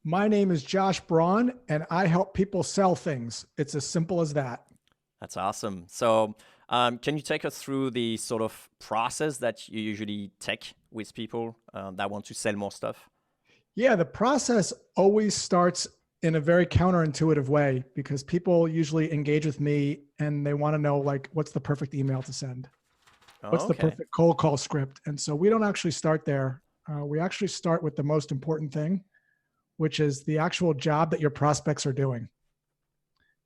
My name is Josh Braun, and I help people sell things. It's as simple as that. That's awesome. So can you take us through the sort of process that you usually take with people that want to sell more stuff? Yeah, the process always starts in a very counterintuitive way because people usually engage with me and they want to know, like, what's the perfect email to send? What's Oh, the okay. perfect cold call script? And so we don't actually start there. We actually start with the most important thing, which is the actual job that your prospects are doing.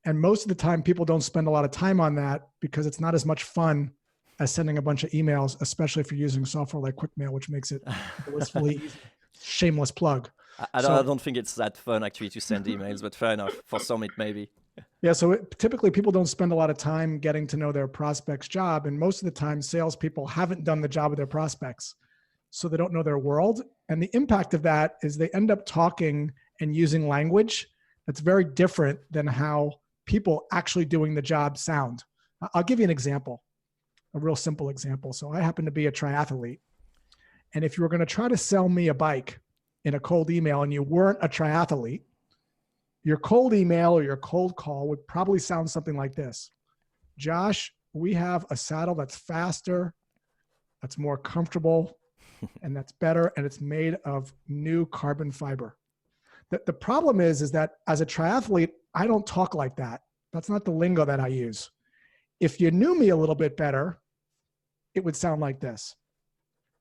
And most of the time, people don't spend a lot of time on that because it's not as much fun as sending a bunch of emails, especially if you're using software like QuickMail, which makes it blissfully easy. Shameless plug. I don't think it's that fun actually to send emails, but fair enough. For some, it may be. Yeah, so typically people don't spend a lot of time getting to know their prospect's job. And most of the time, salespeople haven't done the job of their prospects. So they don't know their world. And the impact of that is they end up talking and using language that's very different than how people actually doing the job sound. I'll give you an example, a real simple example. So I happen to be a triathlete. And if you were going to try to sell me a bike in a cold email and you weren't a triathlete, your cold email or your cold call would probably sound something like this. Josh, we have a saddle that's faster, that's more comfortable, and that's better, and it's made of new carbon fiber. The problem is that as a triathlete, I don't talk like that. That's not the lingo that I use. If you knew me a little bit better, it would sound like this.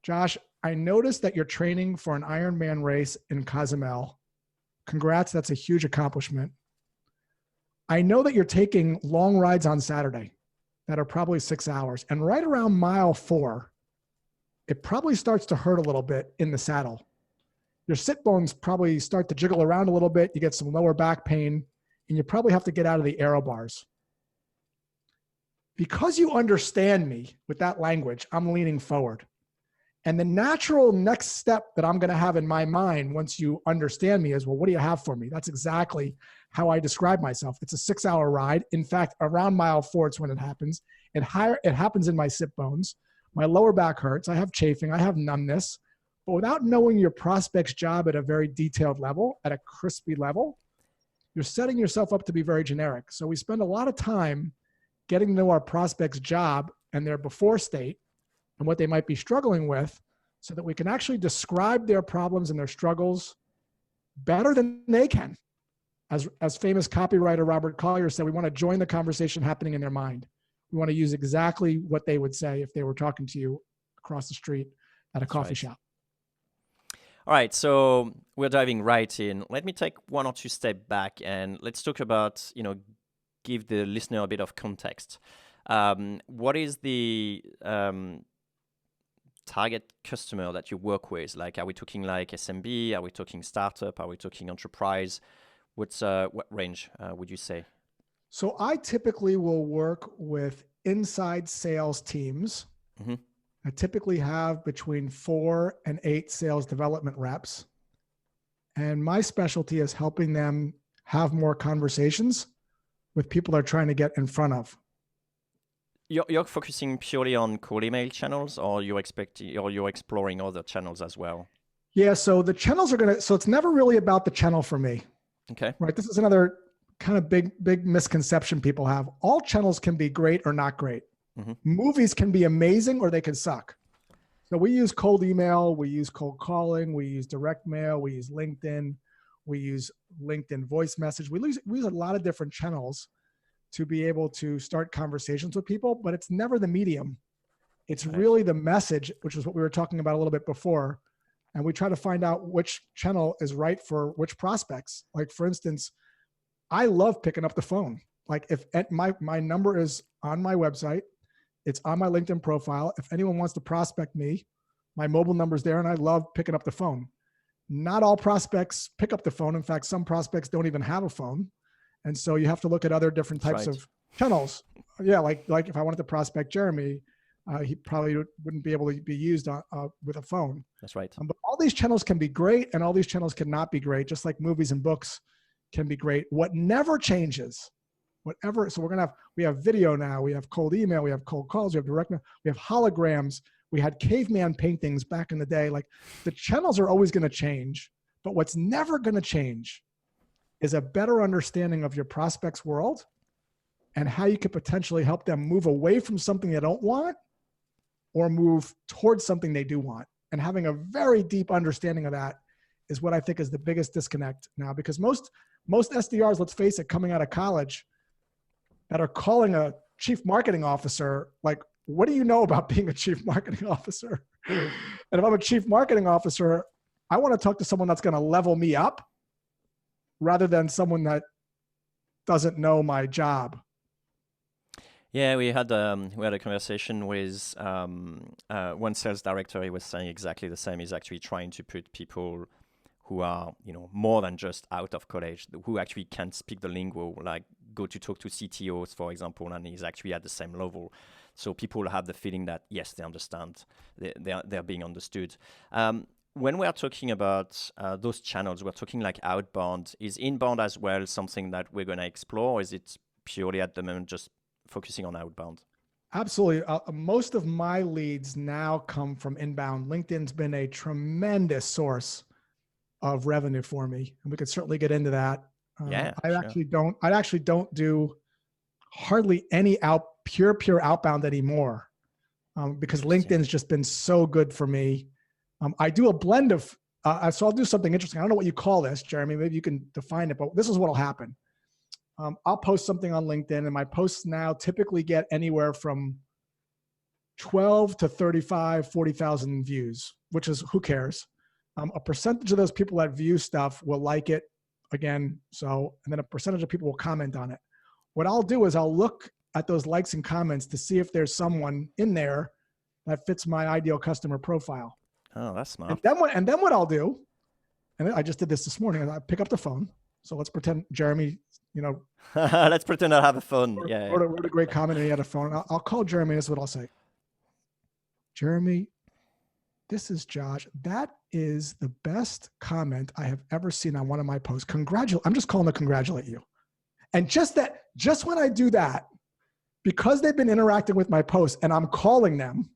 Josh, I noticed that you're training for an Ironman race in Cozumel. Congrats, that's a huge accomplishment. I know that you're taking long rides on Saturday that are probably 6 hours. And right around mile 4, it probably starts to hurt a little bit in the saddle. Your sit bones probably start to jiggle around a little bit. You get some lower back pain, and you probably have to get out of the aero bars. Because you understand me with that language, I'm leaning forward. And the natural next step that I'm going to have in my mind once you understand me is, well, what do you have for me? That's exactly how I describe myself. It's a 6-hour ride. In fact, around mile 4, it's when it happens. It happens in my sit bones. My lower back hurts. I have chafing. I have numbness. But without knowing your prospect's job at a very detailed level, at a crispy level, you're setting yourself up to be very generic. So we spend a lot of time getting to know our prospect's job and their before state and what they might be struggling with so that we can actually describe their problems and their struggles better than they can. As famous copywriter Robert Collier said, we want to join the conversation happening in their mind. We want to use exactly what they would say if they were talking to you across the street at a coffee shop. All right, so we're diving right in. Let me take 1 or 2 steps back and let's talk about, give the listener a bit of context. What is the target customer that you work with? Like, are we talking like SMB? Are we talking startup? Are we talking enterprise? What range would you say? So I typically will work with inside sales teams. Mm-hmm. I typically have between 4 and 8 sales development reps. And my specialty is helping them have more conversations with people they're trying to get in front of. You're focusing purely on cold email channels, or you're exploring other channels as well? Yeah, so the channels so it's never really about the channel for me. Okay. Right. This is another kind of big misconception people have. All channels can be great or not great. Mm-hmm. Movies can be amazing or they can suck. So we use cold email, we use cold calling, we use direct mail, we use LinkedIn, we use LinkedIn voice message. We use a lot of different channels to be able to start conversations with people, but it's never the medium. It's really the message, which is what we were talking about a little bit before. And we try to find out which channel is right for which prospects. Like, for instance, I love picking up the phone. Like, if my number is on my website, it's on my LinkedIn profile. If anyone wants to prospect me, my mobile number's there, and I love picking up the phone. Not all prospects pick up the phone. In fact, some prospects don't even have a phone. And so you have to look at other different types of channels. Yeah, like if I wanted to prospect Jeremy, he probably wouldn't be able to be used with a phone. That's right. But all these channels can be great, and all these channels cannot be great, just like movies and books can be great. What never changes, so we have video now, we have cold email, we have cold calls, we have direct mail, we have holograms, we had caveman paintings back in the day. Like, the channels are always going to change, But what's never going to change is a better understanding of your prospect's world and how you could potentially help them move away from something they don't want or move towards something they do want. And having a very deep understanding of that is what I think is the biggest disconnect now, because most SDRs, let's face it, coming out of college that are calling a chief marketing officer, like, what do you know about being a chief marketing officer? And if I'm a chief marketing officer, I want to talk to someone that's going to level me up rather than someone that doesn't know my job. Yeah, we had a conversation with one sales director. He was saying exactly the same. He's actually trying to put people who are, more than just out of college, who actually can speak the lingo, like go to talk to CTOs, for example, and he's actually at the same level. So people have the feeling that, yes, they understand, they're being understood. When we are talking about those channels, we're talking like outbound. Is inbound as well something that we're going to explore, or is it purely at the moment just focusing on outbound? Absolutely. Most of my leads now come from inbound. LinkedIn's been a tremendous source of revenue for me, and we could certainly get into that. I actually don't do hardly any pure outbound anymore, because LinkedIn's just been so good for me. I do a blend of, so I'll do something interesting. I don't know what you call this, Jeremy. Maybe you can define it, but this is what'll happen. I'll post something on LinkedIn, and my posts now typically get anywhere from 12 to 35, 40,000 views, which is, who cares? A percentage of those people that view stuff will like it again. And then a percentage of people will comment on it. What I'll do is I'll look at those likes and comments to see if there's someone in there that fits my ideal customer profile. Oh, that's smart. And then what I'll do, and I just did this morning, I pick up the phone. So let's pretend Jeremy, let's pretend I have a phone. Wrote a great comment and he had a phone. I'll call Jeremy. This is what I'll say. Jeremy, this is Josh. That is the best comment I have ever seen on one of my posts. I'm just calling to congratulate you. And just when I do that, because they've been interacting with my posts and I'm calling them,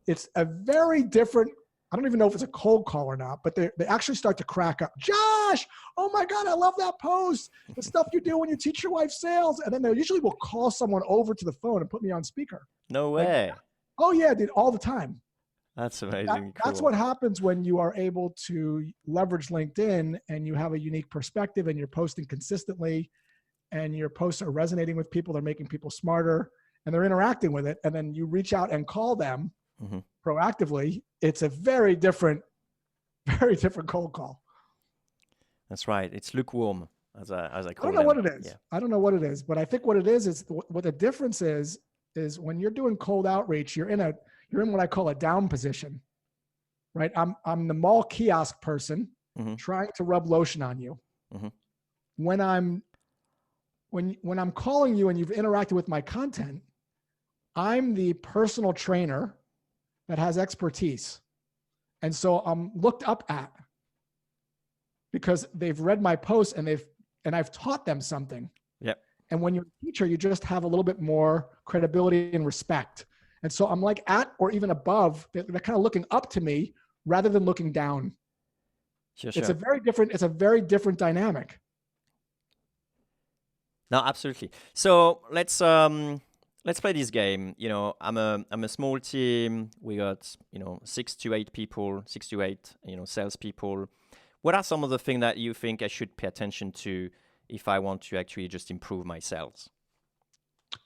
it's a very different, I don't even know if it's a cold call or not, but they actually start to crack up. Josh, oh my God, I love that post. The stuff you do when you teach your wife sales. And then they usually will call someone over to the phone and put me on speaker. No way. Like, oh yeah, dude, all the time. That's amazing. That's what happens when you are able to leverage LinkedIn and you have a unique perspective and you're posting consistently and your posts are resonating with people. They're making people smarter and they're interacting with it. And then you reach out and call them proactively. It's a very different cold call. That's right. It's lukewarm, as I call it. I don't know what it is. Yeah. I don't know what it is, but I think what it is what the difference is when you're doing cold outreach, you're in what I call a down position, right? I'm the mall kiosk person trying to rub lotion on you. When I'm calling you and you've interacted with my content, I'm the personal trainer that has expertise. And so I'm looked up at because they've read my posts and I've taught them something. Yep. And when you're a teacher, you just have a little bit more credibility and respect. And so I'm like at or even above, they're kind of looking up to me rather than looking down. Sure. It's a very different dynamic. No, absolutely. So let's play this game. I'm a small team. We got 6 to 8 people, 6 to 8 salespeople. What are some of the things that you think I should pay attention to if I want to actually just improve my sales?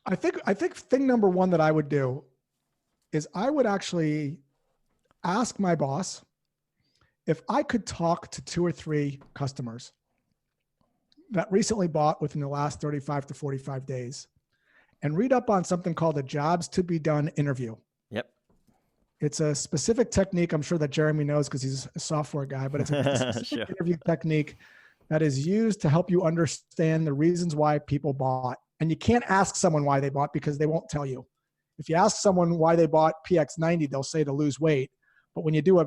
I think thing number one that I would do is I would actually ask my boss if I could talk to 2 or 3 customers that recently bought within the last 35 to 45 days and read up on something called a jobs to be done interview. Yep. It's a specific technique. I'm sure that Jeremy knows because he's a software guy, but it's a specific interview technique that is used to help you understand the reasons why people bought. And you can't ask someone why they bought because they won't tell you. If you ask someone why they bought PX90, they'll say to lose weight. But when you do a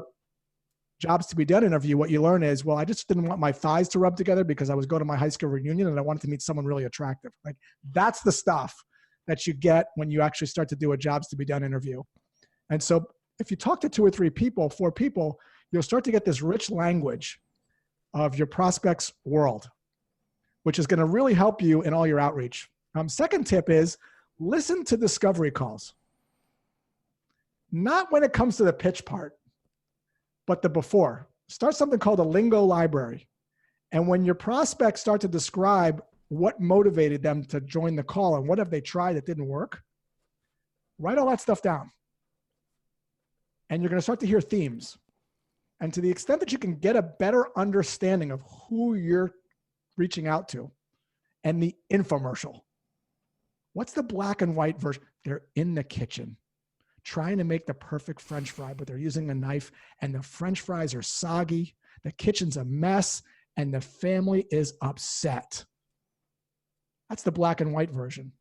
jobs to be done interview, what you learn is, well, I just didn't want my thighs to rub together because I was going to my high school reunion and I wanted to meet someone really attractive. Like that's the stuff that you get when you actually start to do a jobs to be done interview. And so if you talk to 2 or 3 people, 4 people, you'll start to get this rich language of your prospect's world, which is going to really help you in all your outreach. Second tip is listen to discovery calls. Not when it comes to the pitch part, but the before. Start something called a lingo library. And when your prospects start to describe what motivated them to join the call and what have they tried that didn't work, write all that stuff down. And you're going to start to hear themes. And to the extent that you can get a better understanding of who you're reaching out to and the infomercial. What's the black and white version? They're in the kitchen trying to make the perfect French fry, but they're using a knife and the French fries are soggy. The kitchen's a mess and the family is upset. That's the black and white version.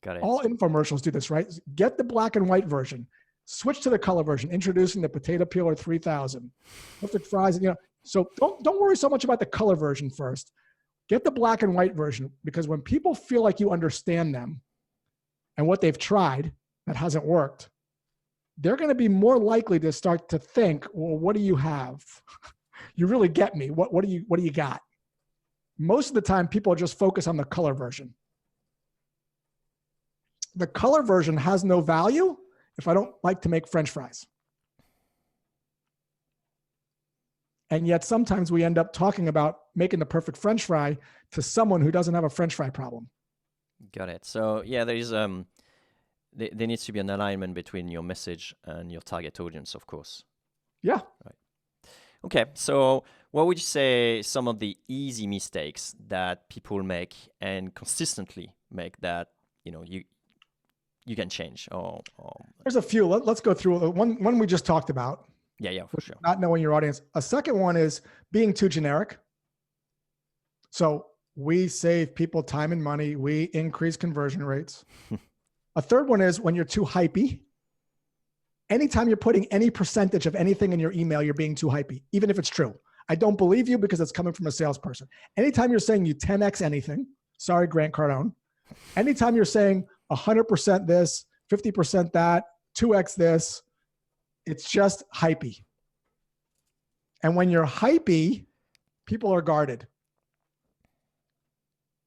Got it. All infomercials do this, right? Get the black and white version. Switch to the color version, introducing the potato peeler 3000. Perfect fries, So don't worry so much about the color version first. Get the black and white version, because when people feel like you understand them and what they've tried that hasn't worked, they're going to be more likely to start to think, well, what do you have? You really get me. What do you got? Most of the time, people just focus on the color version. The color version has no value if I don't like to make French fries. And yet sometimes we end up talking about making the perfect French fry to someone who doesn't have a French fry problem. Got it. So yeah, there is there needs to be an alignment between your message and your target audience, of course. Yeah. Right. Okay. So what would you say some of the easy mistakes that people make and consistently make that you can change? Or there's a few. Let's go through one we just talked about. Yeah, for sure. Not knowing your audience. A second one is being too generic. So we save people time and money. We increase conversion rates. A third one is when you're too hypey. Anytime you're putting any percentage of anything in your email, you're being too hypey, even if it's true. I don't believe you because it's coming from a salesperson. Anytime you're saying you 10x anything, sorry, Grant Cardone. Anytime you're saying 100% this, 50% that, 2x this, it's just hypey. And when you're hypey, people are guarded.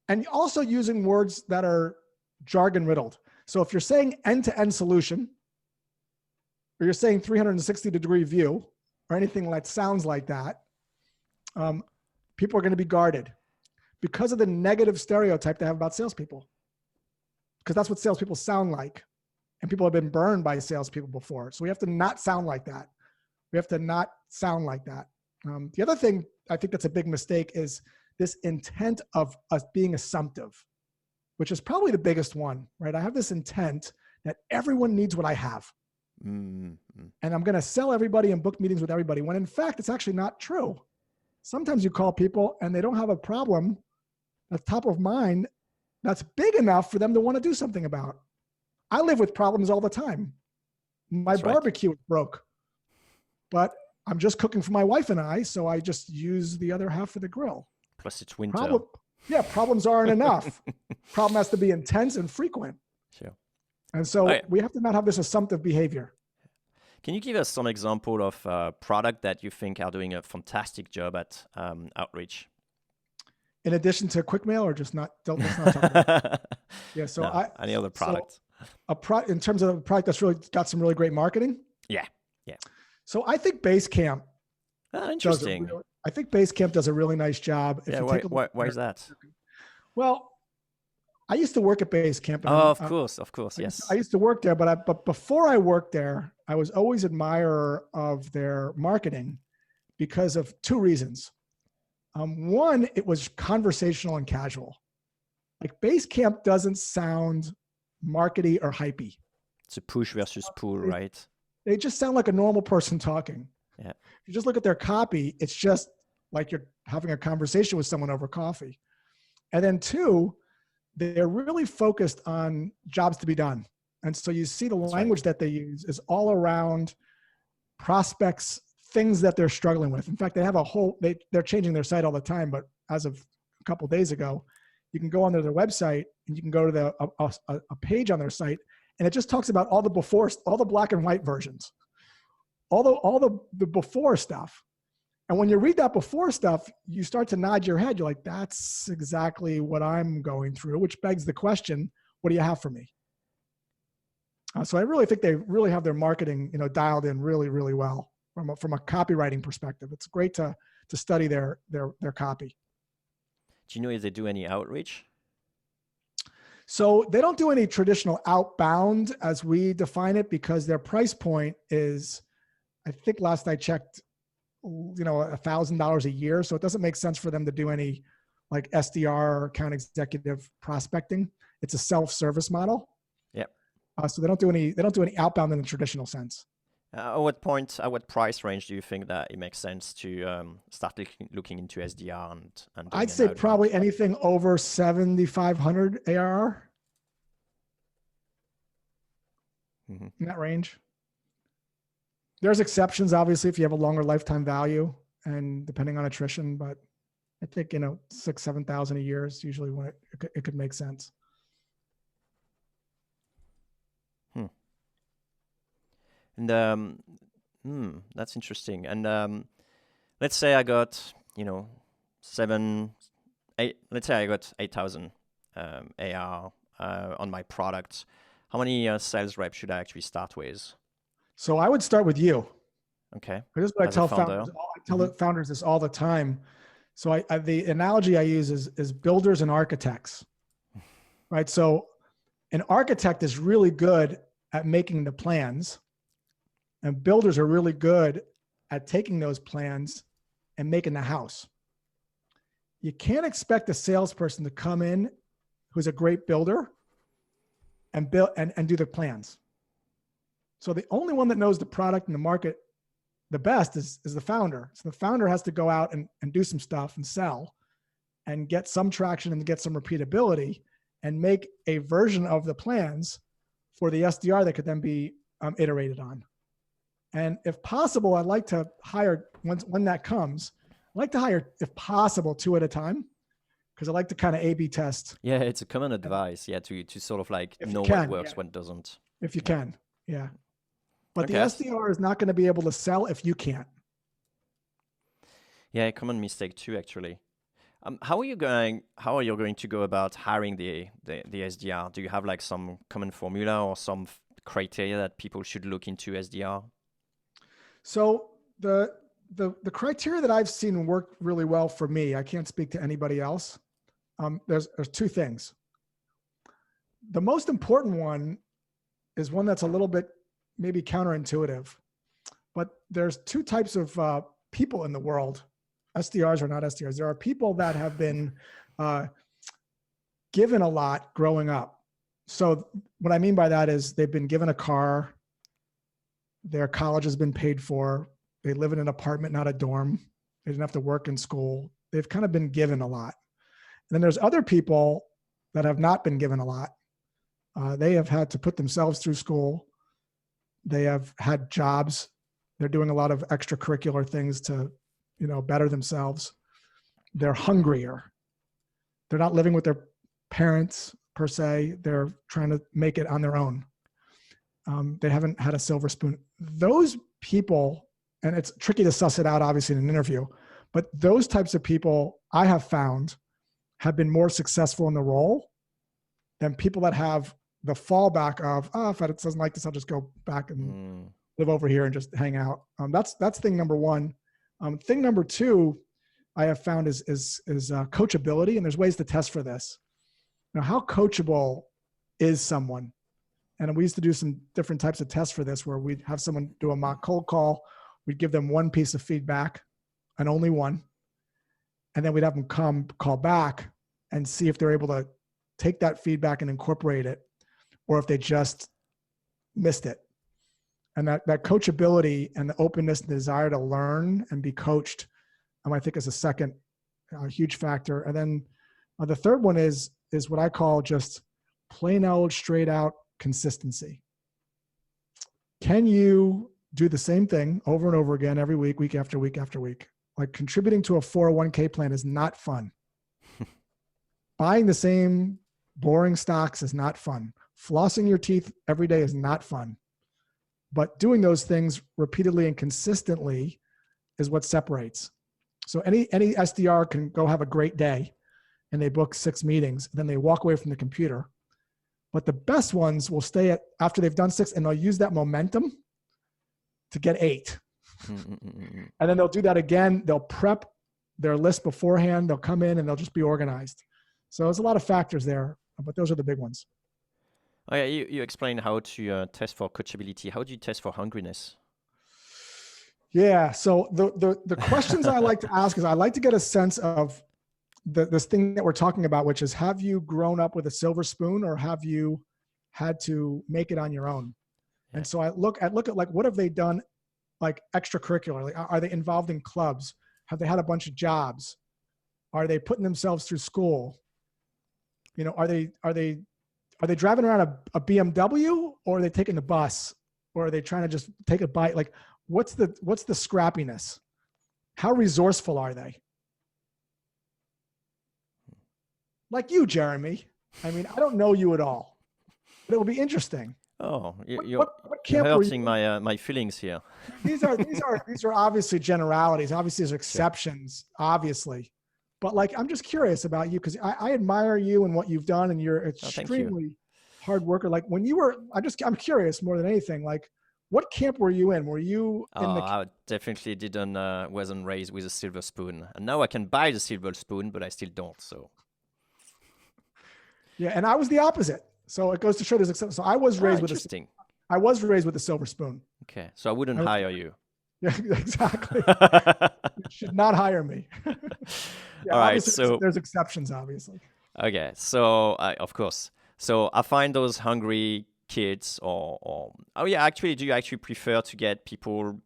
And also using words that are jargon riddled. So if you're saying end-to-end solution, or you're saying 360-degree view, or anything that sounds like that, people are going to be guarded because of the negative stereotype they have about salespeople. Because that's what salespeople sound like. And people have been burned by salespeople before. So we have to not sound like that. We have to not sound like that. The other thing I think that's a big mistake is this intent of us being assumptive, which is probably the biggest one, right? I have this intent that everyone needs what I have. Mm-hmm. And I'm going to sell everybody and book meetings with everybody, when in fact, it's actually not true. Sometimes you call people and they don't have a problem that's top of mind that's big enough for them to want to do something about. I live with problems all the time. My barbecue is broke, but I'm just cooking for my wife and I, so I just use the other half of the grill. Plus it's winter. Problems aren't enough. Problem has to be intense and frequent. Sure. And so we have to not have this assumptive behavior. Can you give us some example of a product that you think are doing a fantastic job at outreach? In addition to quick mail, or just let's not talk about it. Yeah. So any other product? In terms of a product that's really got some really great marketing. Yeah. So I think Basecamp. Interesting. I think Basecamp does a really nice job. Why is that? Well, I used to work at Basecamp. Of course, yes. I used to work there, but before I worked there, I was always an admirer of their marketing because of two reasons. One, it was conversational and casual. Like Basecamp doesn't sound markety or hypey. It's a push versus pull, right? They just sound like a normal person talking. Yeah. If you just look at their copy, it's just like you're having a conversation with someone over coffee. And then two, they're really focused on jobs to be done. And so you see the language that they use is all around prospects, things that they're struggling with. In fact, they have they're changing their site all the time, but as of a couple of days ago, you can go onto their website and you can go to a page on their site, and it just talks about all the black and white versions, all the before stuff. And when you read that before stuff, you start to nod your head. You're like, that's exactly what I'm going through, which begs the question, what do you have for me? So I really think they really have their marketing, dialed in really, really well from a copywriting perspective. It's great to study their copy. Do you know if they do any outreach? So they don't do any traditional outbound as we define it, because their price point is, I think last I checked, $1,000 a year. So it doesn't make sense for them to do any like SDR or account executive prospecting. It's a self-service model. Yeah. So they don't do any outbound in the traditional sense. At what price range do you think that it makes sense to start looking into SDR and I'd say probably anything over 7,500 ARR. Mm-hmm. In that range. There's exceptions, obviously, if you have a longer lifetime value and depending on attrition, but I think, 6,000-7,000 a year is usually when it could make sense. And that's interesting. And let's say I got, 8,000 AR on my product. How many sales reps should I actually start with? So I would start with you. Okay. This is what I tell founders. I tell founders this all the time. So the analogy I use is builders and architects, right? So an architect is really good at making the plans, and builders are really good at taking those plans and making the house. You can't expect a salesperson to come in who's a great builder and build and do the plans. So the only one that knows the product and the market the best is the founder. So the founder has to go out and do some stuff and sell and get some traction and get some repeatability and make a version of the plans for the SDR that could then be iterated on. And if possible, I'd like to hire, when that comes, I'd like to hire, if possible, 2 at a time, because I like to kind of A/B test. Yeah, it's a common advice. Yeah, to sort of like know what works, what doesn't. If you can, yeah. But Okay. the SDR is not going to be able to sell if you can't. Yeah, common mistake too, actually. How are you going to go about hiring the SDR? Do you have like some common formula or some criteria that people should look into SDR? So the criteria that I've seen work really well for me, I can't speak to anybody else. There's 2 things. The most important one is one that's a little bit maybe counterintuitive, but there's 2 types of people in the world. SDRs or not SDRs. There are people that have been given a lot growing up. So what I mean by that is they've been given a car, their college has been paid for, they live in an apartment, not a dorm, they didn't have to work in school. They've kind of been given a lot. And then there's other people that have not been given a lot. They have had to put themselves through school. They have had jobs. They're doing a lot of extracurricular things to, better themselves. They're hungrier. They're not living with their parents per se. They're trying to make it on their own. They haven't had a silver spoon. Those people, and it's tricky to suss it out, obviously, in an interview, but those types of people I have found have been more successful in the role than people that have the fallback of, if it doesn't like this, I'll just go back and live over here and just hang out. That's thing number 1. Thing number 2 I have found is coachability, and there's ways to test for this. Now, how coachable is someone? And we used to do some different types of tests for this, where we'd have someone do a mock cold call. We'd give them 1 piece of feedback, and only 1. And then we'd have them call back and see if they're able to take that feedback and incorporate it, or if they just missed it. And that coachability and the openness and desire to learn and be coached, I think is a second huge factor. And then the third one is what I call just plain old straight out consistency. Can you do the same thing over and over again every week, week after week after week? Like contributing to a 401k plan is not fun. Buying the same boring stocks is not fun. Flossing your teeth every day is not fun. But doing those things repeatedly and consistently is what separates. So any SDR can go have a great day and they book 6 meetings, and then they walk away from the computer. But the best ones will stay after they've done 6, and they'll use that momentum to get 8. And then they'll do that again. They'll prep their list beforehand. They'll come in and they'll just be organized. So there's a lot of factors there, but those are the big ones. Oh, yeah, you explained how to test for coachability. How do you test for hungriness? Yeah. So the questions I like to ask is I like to get a sense of this thing that we're talking about, which is, have you grown up with a silver spoon, or have you had to make it on your own? Yeah. And so I look at like, what have they done, like extracurricularly? Are they involved in clubs? Have they had a bunch of jobs? Are they putting themselves through school? You know, are they driving around a BMW, or are they taking the bus, or are they trying to just take a bite? Like, what's the scrappiness? How resourceful are they? Like you, Jeremy. I mean, I don't know you at all, but it will be interesting. Oh, you're camp hurting my feelings here. These are obviously generalities. Obviously, there's exceptions, obviously. But like, I'm just curious about you, because I admire you and what you've done, and you're extremely hard worker. Like when you were, I'm curious more than anything, like what camp were you in? Were you in the... I definitely wasn't raised with a silver spoon. And now I can buy the silver spoon, but I still don't, so. Yeah, and I was the opposite. So it goes to show there's exceptions. So I was raised with a silver spoon. Okay, so I wouldn't hire you. Yeah, exactly. You should not hire me. Yeah, all right, so there's exceptions, obviously. Okay, so of course. So I find those hungry kids, do you actually prefer to get people,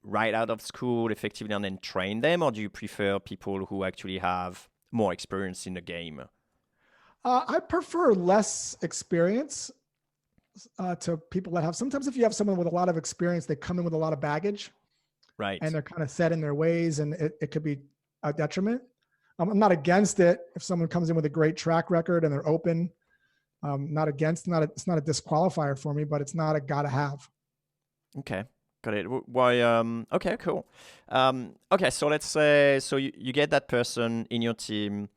right out of school effectively and then train them, or do you prefer people who actually have more experience in the game? I prefer less experience to people that have. Sometimes if you have someone with a lot of experience, they come in with a lot of baggage, right? And they're kind of set in their ways, and it could be a detriment. I'm not against it if someone comes in with a great track record and they're open. It's not a disqualifier for me, but it's not a gotta have. Okay, got it. Why? Okay, cool. Okay, so let's say you get that person in your team.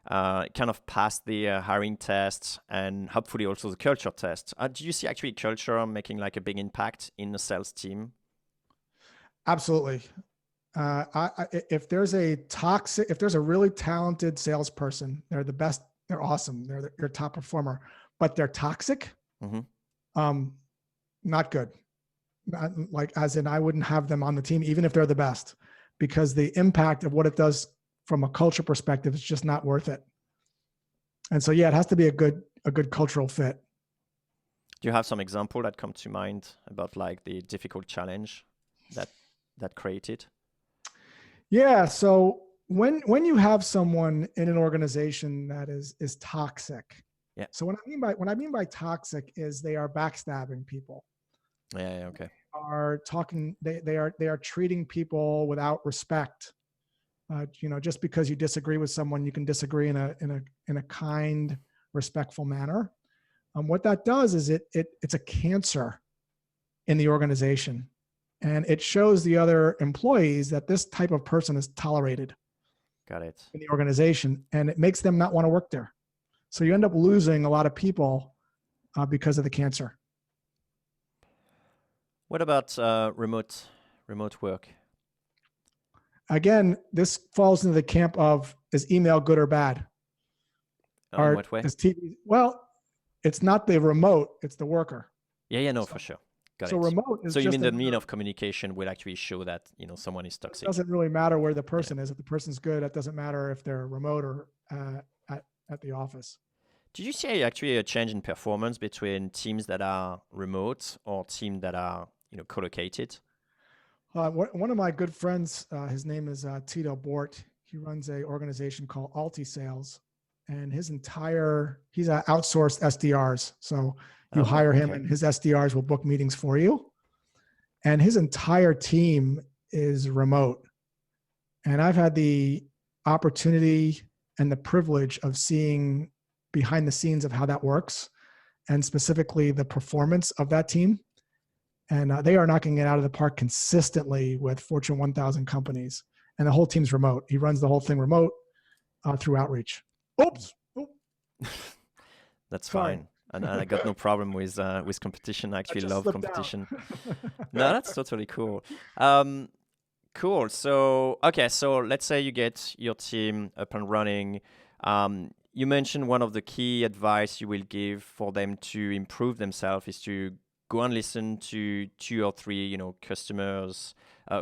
Kind of pass the hiring test and hopefully also the culture test. Do you see actually culture making like a big impact in the sales team? Absolutely. If there's a really talented salesperson, they're the best, they're awesome, they're your top performer, but they're toxic, not good. As in, I wouldn't have them on the team, even if they're the best, because the impact of what it does from a culture perspective, it's just not worth it. And so, yeah, it has to be a good cultural fit. Do you have some example that come to mind about like the difficult challenge that created? Yeah. So when you have someone in an organization that is toxic. Yeah. So what I mean by toxic is they are backstabbing people. Yeah. Okay. They are treating people without respect. Just because you disagree with someone, you can disagree in a kind, respectful manner. What that does is it's a cancer in the organization, and it shows the other employees that this type of person is tolerated. Got it. In the organization, and it makes them not want to work there. So you end up losing a lot of people because of the cancer. What about remote work? Again, this falls into the camp of, is email good or bad? In what way? Well, it's not the remote, it's the worker. Yeah, no, for sure. Got it. Remote is so you mean the mean of communication will actually show that someone is toxic? It doesn't really matter where the person is. If the person's good, it doesn't matter if they're remote or at the office. Did you see actually a change in performance between teams that are remote or teams that are co-located? One of my good friends, his name is Tito Bort. He runs a organization called Alti Sales, and he's outsourced SDRs. So you hire him, and his SDRs will book meetings for you. And his entire team is remote. And I've had the opportunity and the privilege of seeing behind the scenes of how that works, and specifically the performance of that team. And they are knocking it out of the park consistently with Fortune 1000 companies. and the whole team's remote. He runs the whole thing remote through outreach. Oops. That's Sorry. fine. And I got no problem with competition. I actually love competition. No, that's totally cool. Cool. So, okay. So let's say you get your team up and running. You mentioned one of the key advice you will give for them to improve themselves is to go and listen to 2 or 3, customers.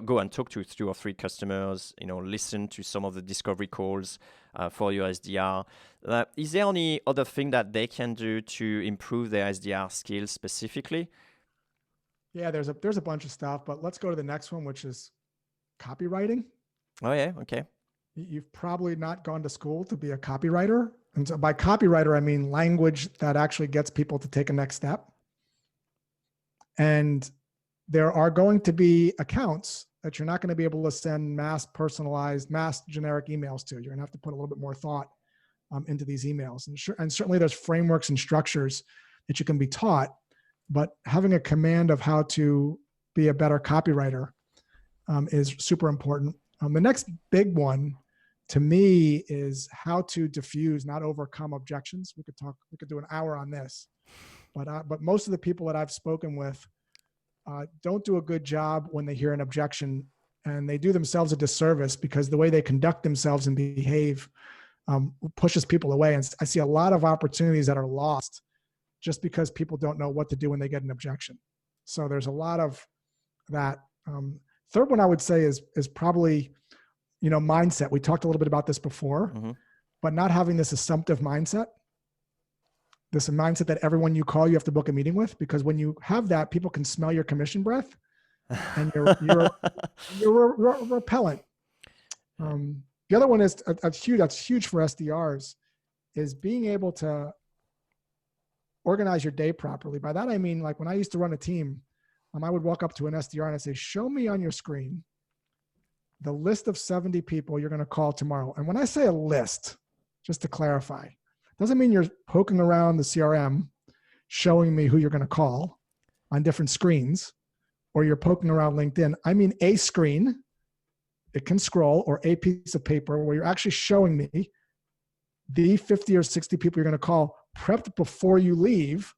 Go and talk to 2 or 3 customers. Listen to some of the discovery calls for your SDR. Is there any other thing that they can do to improve their SDR skills specifically? Yeah, there's a bunch of stuff, but let's go to the next one, which is copywriting. Oh yeah, okay. You've probably not gone to school to be a copywriter. And so by copywriter, I mean language that actually gets people to take a next step. And there are going to be accounts that you're not going to be able to send mass personalized, mass generic emails to. You're going to have to put a little bit more thought into these emails. And certainly there's frameworks and structures that you can be taught, but having a command of how to be a better copywriter is super important. The next big one to me is how to diffuse, not overcome objections. We could do an hour on this, but most of the people that I've spoken with don't do a good job when they hear an objection, and they do themselves a disservice because the way they conduct themselves and behave pushes people away. And I see a lot of opportunities that are lost just because people don't know what to do when they get an objection. So there's a lot of that. Third one I would say is probably, mindset. We talked a little bit about this before, but not having this assumptive mindset, this mindset that everyone you call, you have to book a meeting with, because when you have that, people can smell your commission breath and you're repellent. The other one is that's huge for SDRs, is being able to organize your day properly. By that, I mean, like when I used to run a team, I would walk up to an SDR and I'd say, show me on your screen the list of 70 people you're going to call tomorrow. And when I say a list, just to clarify, doesn't mean you're poking around the CRM, showing me who you're going to call on different screens, or you're poking around LinkedIn. I mean a screen, it can scroll, or a piece of paper where you're actually showing me the 50 or 60 people you're going to call prepped before you leave,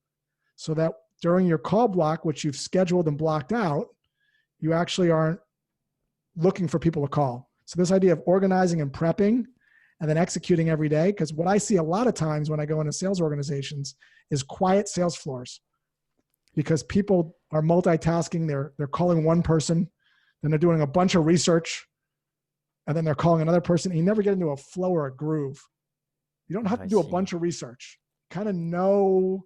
so that during your call block, which you've scheduled and blocked out, you actually aren't looking for people to call. So this idea of organizing and prepping and then executing every day, because what I see a lot of times when I go into sales organizations is quiet sales floors, because people are multitasking. They're calling one person, then they're doing a bunch of research, and then they're calling another person, and you never get into a flow or a groove. You don't have to do a bunch of research. Kind of know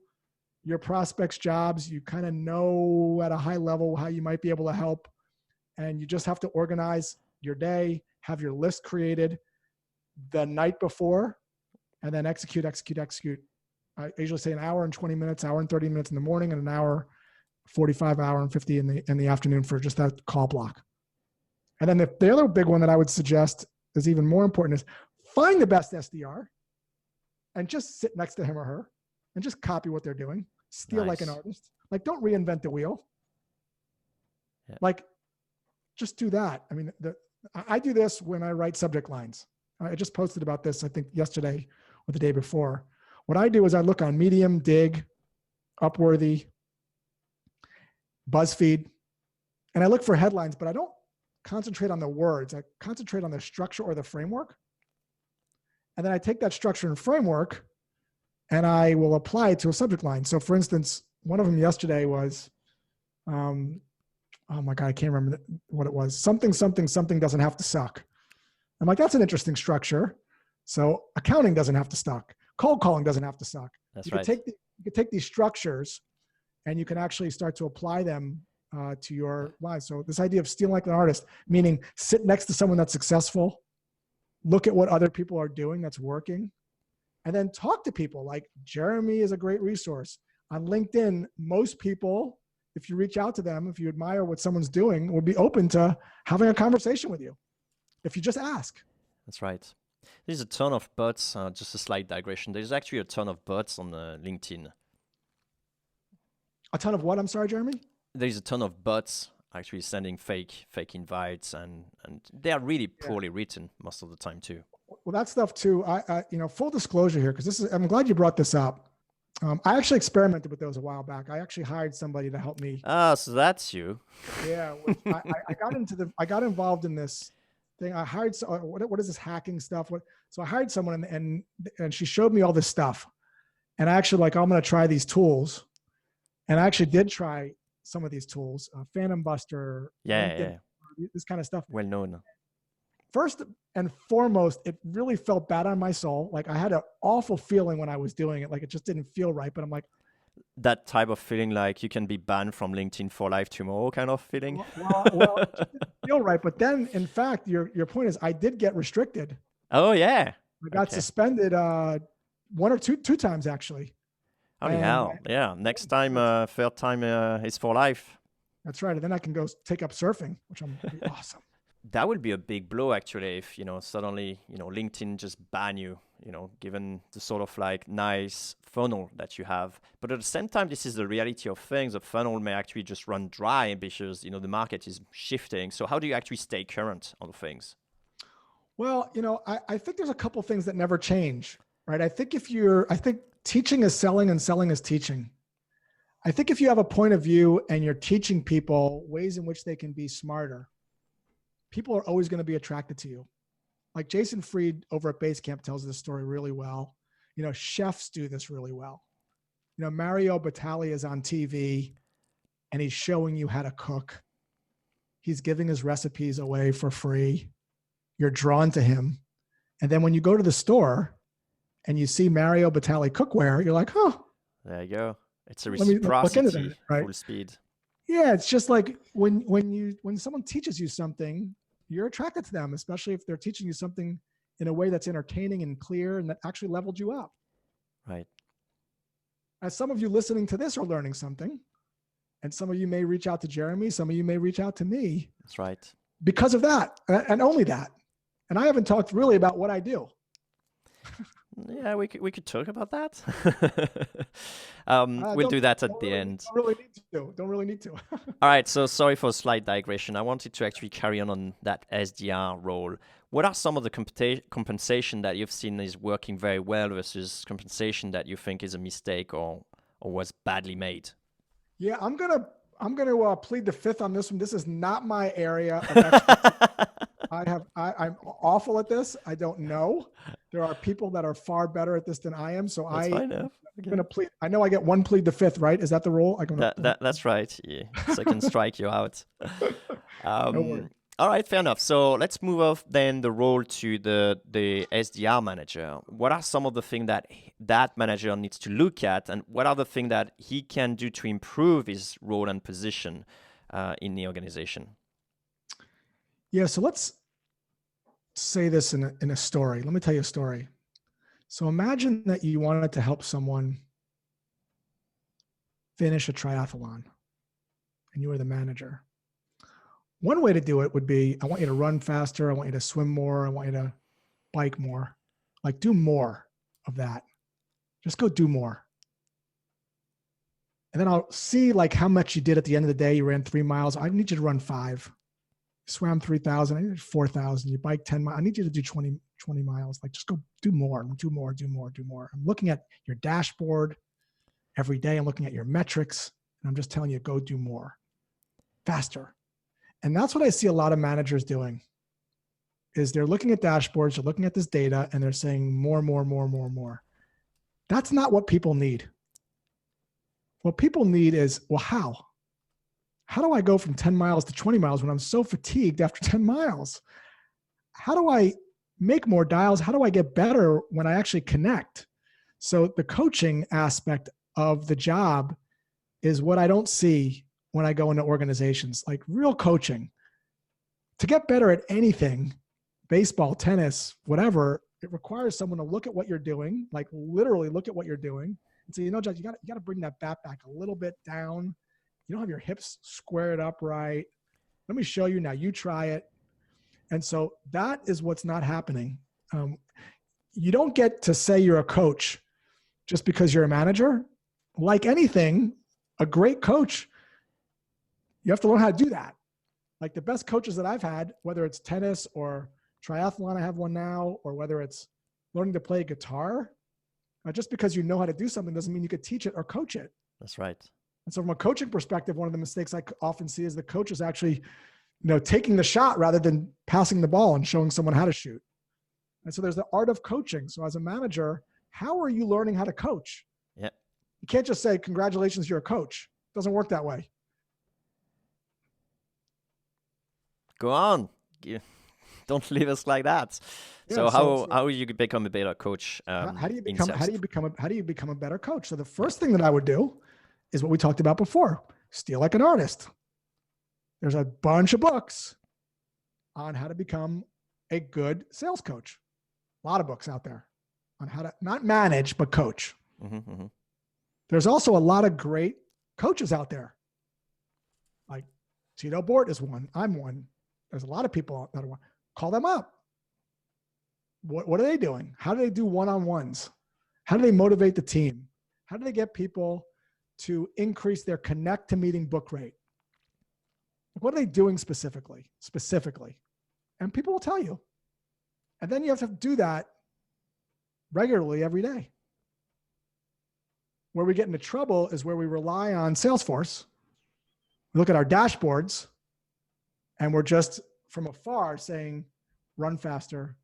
your prospects' jobs. You kind of know at a high level how you might be able to help. And you just have to organize your day, have your list created the night before, and then execute. I usually say an hour and 20 minutes, hour and 30 minutes in the morning, and an hour 45, hour and 50 in the afternoon for just that call block. And then the other big one that I would suggest is even more important is find the best SDR and just sit next to him or her and just copy what they're doing. Steal like an artist. Like, don't reinvent the wheel. Yeah. Like, just do that. I mean, I do this when I write subject lines. I just posted about this, I think yesterday or the day before. What I do is I look on Medium, Dig, Upworthy, BuzzFeed, and I look for headlines, but I don't concentrate on the words. I concentrate on the structure or the framework. And then I take that structure and framework and I will apply it to a subject line. So for instance, one of them yesterday was, oh my God, I can't remember what it was. Something doesn't have to suck. I'm like, that's an interesting structure. So accounting doesn't have to suck. Cold calling doesn't have to suck. That's right. You can take these structures and you can actually start to apply them to your life. So this idea of stealing like an artist, meaning sit next to someone that's successful, look at what other people are doing that's working, and then talk to people. Like Jeremy is a great resource. On LinkedIn, most people, if you reach out to them, if you admire what someone's doing, would be open to having a conversation with you if you just ask. That's right. There's a ton of bots, just a slight digression. There's actually a ton of bots on LinkedIn. A ton of what? I'm sorry, Jeremy? There's a ton of bots actually sending fake invites, and they are really poorly written most of the time too. Well, that stuff too. I full disclosure here, because I'm glad you brought this up. I actually experimented with those a while back. I actually hired somebody to help me. Ah, so that's you. Yeah, I got involved in this thing. I hired what is this hacking stuff? So I hired someone, and she showed me all this stuff, and I actually I'm going to try these tools, and I actually did try some of these tools, Phantom Buster, LinkedIn, this kind of stuff. Well known. First and foremost, it really felt bad on my soul. Like, I had an awful feeling when I was doing it. Like, it just didn't feel right. But I'm like, that type of feeling, like you can be banned from LinkedIn for life tomorrow kind of feeling. Well, it just didn't feel right. But then, in fact, your point is, I did get restricted. Oh yeah. I got suspended one or two times actually. Oh hell, yeah. Next time, third time is for life. That's right. And then I can go take up surfing, which I'm awesome. That would be a big blow, actually, if suddenly LinkedIn just ban you, given the sort of like nice funnel that you have. But at the same time, this is the reality of things. The funnel may actually just run dry because the market is shifting. So how do you actually stay current on things? Well, I think there's a couple things that never change, right? I think teaching is selling and selling is teaching. I think if you have a point of view and you're teaching people ways in which they can be smarter, people are always going to be attracted to you. Like Jason Fried over at Basecamp tells this story really well. Chefs do this really well. Mario Batali is on TV and he's showing you how to cook. He's giving his recipes away for free. You're drawn to him. And then when you go to the store and you see Mario Batali cookware, you're like, oh. There you go. It's a reciprocity, right? Full speed. Yeah, it's just like when someone teaches you something, you're attracted to them, especially if they're teaching you something in a way that's entertaining and clear and that actually leveled you up. Right. As some of you listening to this are learning something, and some of you may reach out to Jeremy, some of you may reach out to me. That's right. Because of that, and only that. And I haven't talked really about what I do. Yeah, we could talk about that. We'll do that at the end. Don't really need to. All right. So sorry for a slight digression. I wanted to actually carry on that SDR role. What are some of the compensation that you've seen is working very well versus compensation that you think is a mistake or was badly made? Yeah, I'm gonna plead the fifth on this one. This is not my area of expertise. I'm awful at this. I don't know. There are people that are far better at this than I am. So I'm going to plead. I know I get one plead the fifth, right? Is that the rule? That's right. Yeah. So I can strike you out. No worries. All right, fair enough. So let's move off then the role to the SDR manager. What are some of the things that manager needs to look at, and what are the things that he can do to improve his role and position in the organization? Yeah, so let's say this in a story. Let me tell you a story. So imagine that you wanted to help someone finish a triathlon and you were the manager. One way to do it would be, I want you to run faster. I want you to swim more. I want you to bike more. Like, do more of that. Just go do more. And then I'll see like how much you did at the end of the day. You ran 3 miles. I need you to run 5. Swam 3,000, I need 4,000, you bike 10 miles. I need you to do 20 miles. Like, just go do more. I'm looking at your dashboard every day. I'm looking at your metrics and I'm just telling you, go do more faster. And that's what I see a lot of managers doing is they're looking at dashboards, they're looking at this data and they're saying more. That's not what people need. What people need is, well, how do I go from 10 miles to 20 miles when I'm so fatigued after 10 miles? How do I make more dials? How do I get better when I actually connect? So the coaching aspect of the job is what I don't see when I go into organizations, like real coaching. To get better at anything, baseball, tennis, whatever, it requires someone to look at what you're doing, like literally look at what you're doing and say, Judge, you got to bring that bat back a little bit down. You don't have your hips squared up right. Let me show you now. You try it. And so that is what's not happening. You don't get to say you're a coach just because you're a manager. Like anything, a great coach, you have to learn how to do that. Like the best coaches that I've had, whether it's tennis or triathlon, I have one now, or whether it's learning to play guitar, just because you know how to do something doesn't mean you could teach it or coach it. That's right. And so from a coaching perspective, one of the mistakes I often see is the coach is actually, taking the shot rather than passing the ball and showing someone how to shoot. And so there's the art of coaching. So as a manager, how are you learning how to coach? Yeah. You can't just say, congratulations, you're a coach. It doesn't work that way. Go on. Don't leave us like that. Yeah, so how you become a better coach? How do you become a better coach? So the first thing that I would do is what we talked about before: steal like an artist. There's a bunch of books on how to become a good sales coach. A lot of books out there on how to not manage but coach. There's also a lot of great coaches out there. Like Tito Bort is one. I'm one. There's a lot of people that are one. Call them up. What are they doing? How do they do one-on-ones? How do they motivate the team? How do they get people to increase their connect to meeting book rate? What are they doing specifically? And people will tell you. And then you have to do that regularly every day. Where we get into trouble is where we rely on Salesforce. We look at our dashboards and we're just from afar saying, run faster,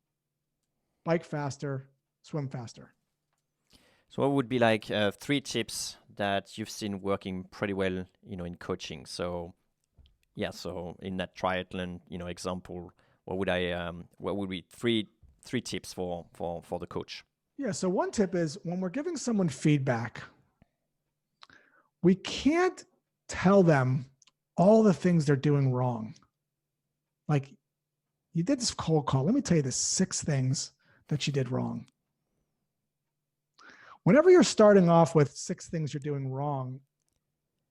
bike faster, swim faster. So what would be like 3 tips that you've seen working pretty well, in coaching? So yeah, so in that triathlon, example, what would be three tips for the coach? Yeah. So one tip is when we're giving someone feedback, we can't tell them all the things they're doing wrong. Like, you did this cold call. Let me tell you the 6 things that you did wrong. Whenever you're starting off with 6 things you're doing wrong,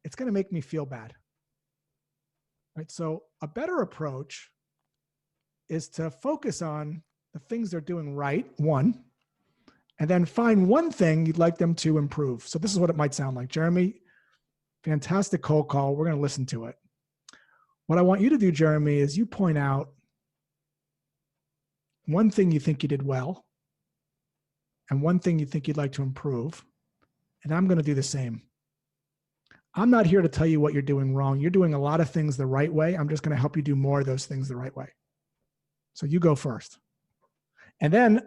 it's going to make me feel bad. Right? So a better approach is to focus on the things they're doing right, one, and then find one thing you'd like them to improve. So this is what it might sound like. Jeremy, fantastic cold call. We're going to listen to it. What I want you to do, Jeremy, is you point out one thing you think you did well and one thing you think you'd like to improve. And I'm going to do the same. I'm not here to tell you what you're doing wrong. You're doing a lot of things the right way. I'm just going to help you do more of those things the right way. So you go first. And then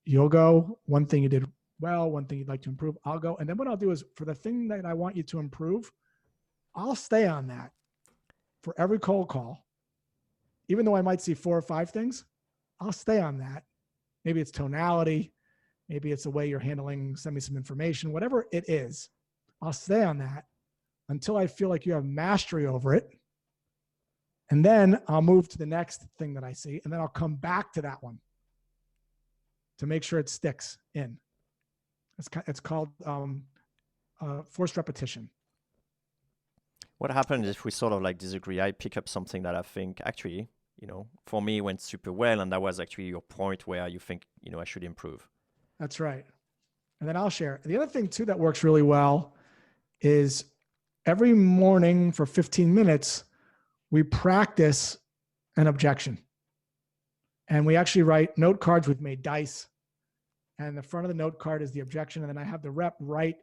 you'll go, one thing you did well, one thing you'd like to improve. I'll go. And then what I'll do is for the thing that I want you to improve, I'll stay on that for every cold call. Even though I might see 4 or 5 things, I'll stay on that. Maybe it's tonality. Maybe it's the way you're handling, send me some information, whatever it is. I'll stay on that until I feel like you have mastery over it. And then I'll move to the next thing that I see. And then I'll come back to that one to make sure it sticks in. It's called forced repetition. What happens if we sort of like disagree? I pick up something that I think actually, for me went super well. And that was actually your point where you think, I should improve. That's right. And then I'll share. The other thing too that works really well is every morning for 15 minutes, we practice an objection. And we actually write note cards. We've made dice. And the front of the note card is the objection. And then I have the rep write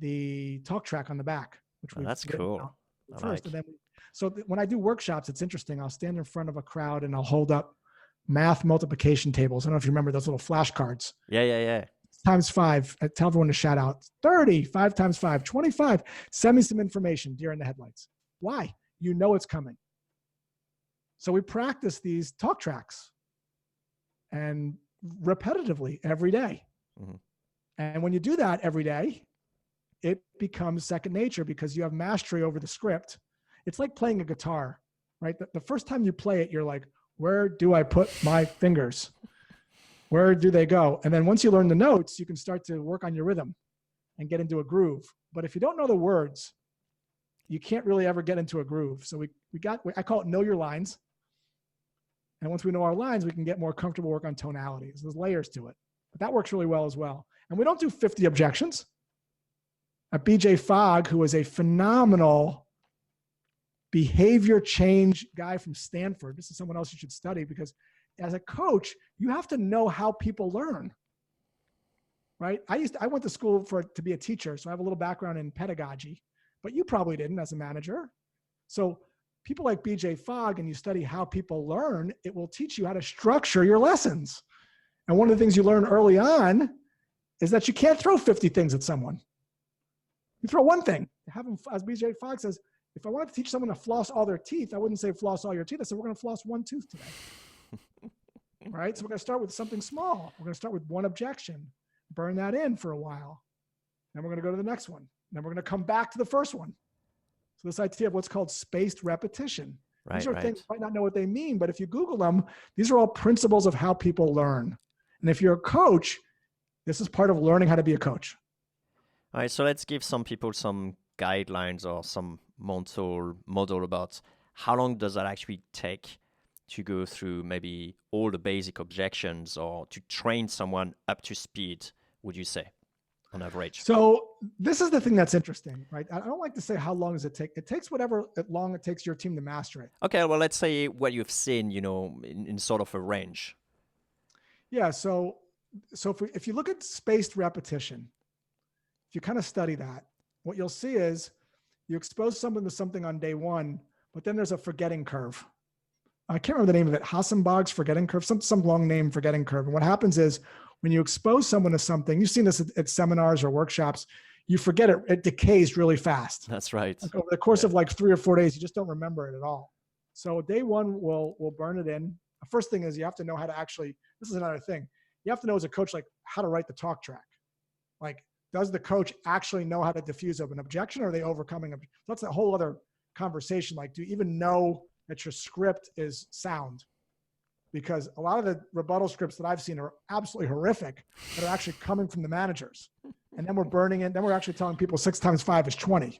the talk track on the back. Which that's cool. First. And then when I do workshops, it's interesting. I'll stand in front of a crowd and I'll hold up math multiplication tables. I don't know if you remember those little flashcards. Yeah. Times 5. I tell everyone to shout out 30, 5 times 5, 25. Send me some information, deer in the headlights. Why? You know it's coming. So we practice these talk tracks and repetitively every day. Mm-hmm. And when you do that every day, it becomes second nature because you have mastery over the script. It's like playing a guitar, right? The first time you play it, you're like, where do I put my fingers? Where do they go? And then once you learn the notes, you can start to work on your rhythm and get into a groove. But if you don't know the words, you can't really ever get into a groove. So I call it know your lines. And once we know our lines, we can get more comfortable work on tonalities. There's layers to it. But that works really well as well. And we don't do 50 objections. BJ Fogg, who is a phenomenal behavior change guy from Stanford. This is someone else you should study, because as a coach, you have to know how people learn, right? I went to school to be a teacher, so I have a little background in pedagogy, but you probably didn't as a manager. So people like BJ Fogg, and you study how people learn, it will teach you how to structure your lessons. And one of the things you learn early on is that you can't throw 50 things at someone. You throw one thing. Have them, as BJ Fogg says, if I wanted to teach someone to floss all their teeth, I wouldn't say floss all your teeth. I said, we're going to floss one tooth today. Right? So we're going to start with something small. We're going to start with one objection, burn that in for a while. Then we're going to go to the next one. Then we're going to come back to the first one. So this idea of what's called spaced repetition. These are things you might not know what they mean, but if you Google them, these are all principles of how people learn. And if you're a coach, this is part of learning how to be a coach. All right, so let's give some people some guidelines or some mental model about how long does that actually take to go through maybe all the basic objections, or to train someone up to speed, would you say, on average? So this is the thing that's interesting, right? I don't like to say how long does it take. It takes whatever long it takes your team to master it. Okay, well, let's say what you've seen, in sort of a range. Yeah, so if you look at spaced repetition, if you kind of study that, what you'll see is you expose someone to something on day one, but then there's a forgetting curve. I can't remember the name of it. Hassenbach's forgetting curve, some long name forgetting curve. And what happens is when you expose someone to something, you've seen this at seminars or workshops, you forget it. It decays really fast. That's right. Like over the course of like 3 or 4 days, you just don't remember it at all. So day one, we'll burn it in. The first thing is you have to know how to actually, this is another thing. You have to know as a coach, like how to write the talk track. Like, does the coach actually know how to diffuse an objection, or are they overcoming it? That's a whole other conversation. Like, do you even know that your script is sound? Because a lot of the rebuttal scripts that I've seen are absolutely horrific that are actually coming from the managers. And then we're burning it. Then we're actually telling people 6 times 5 is 20.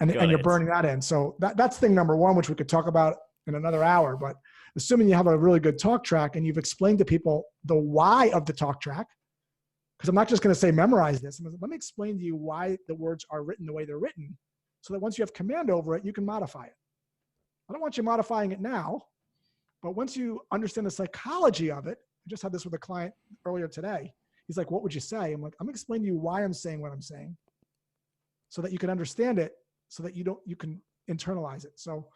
And you're burning that in. So that's thing number one, which we could talk about in another hour. But assuming you have a really good talk track and you've explained to people the why of the talk track, because I'm not just going to say memorize this. Let me explain to you why the words are written the way they're written, so that once you have command over it, you can modify it. I don't want you modifying it now, but once you understand the psychology of it, I just had this with a client earlier today. He's like, what would you say? I'm like, I'm going to explain to you why I'm saying what I'm saying, so that you can understand it, so that you can internalize it. So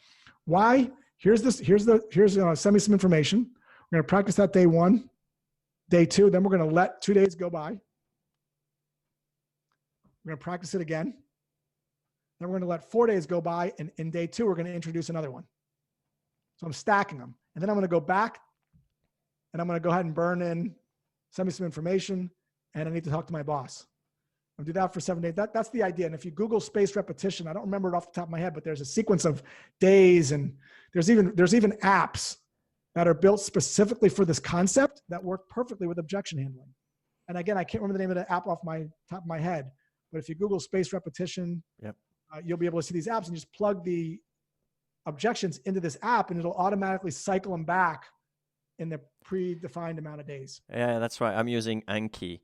why? Here's send me some information. We're going to practice that day one, day two. Then we're going to let 2 days go by. We're going to practice it again. Then we're going to let 4 days go by. And in day two, we're going to introduce another one. So I'm stacking them. And then I'm going to go back and I'm going to go ahead and burn in, send me some information, and I need to talk to my boss. I'll do that for 7 days. That's the idea. And if you Google spaced repetition, I don't remember it off the top of my head, but there's a sequence of days, and there's even apps that are built specifically for this concept that work perfectly with objection handling. And again, I can't remember the name of the app off my top of my head, but if you Google spaced repetition, you'll be able to see these apps and just plug the objections into this app, and it'll automatically cycle them back in the predefined amount of days. Yeah, that's right. I'm using Anki.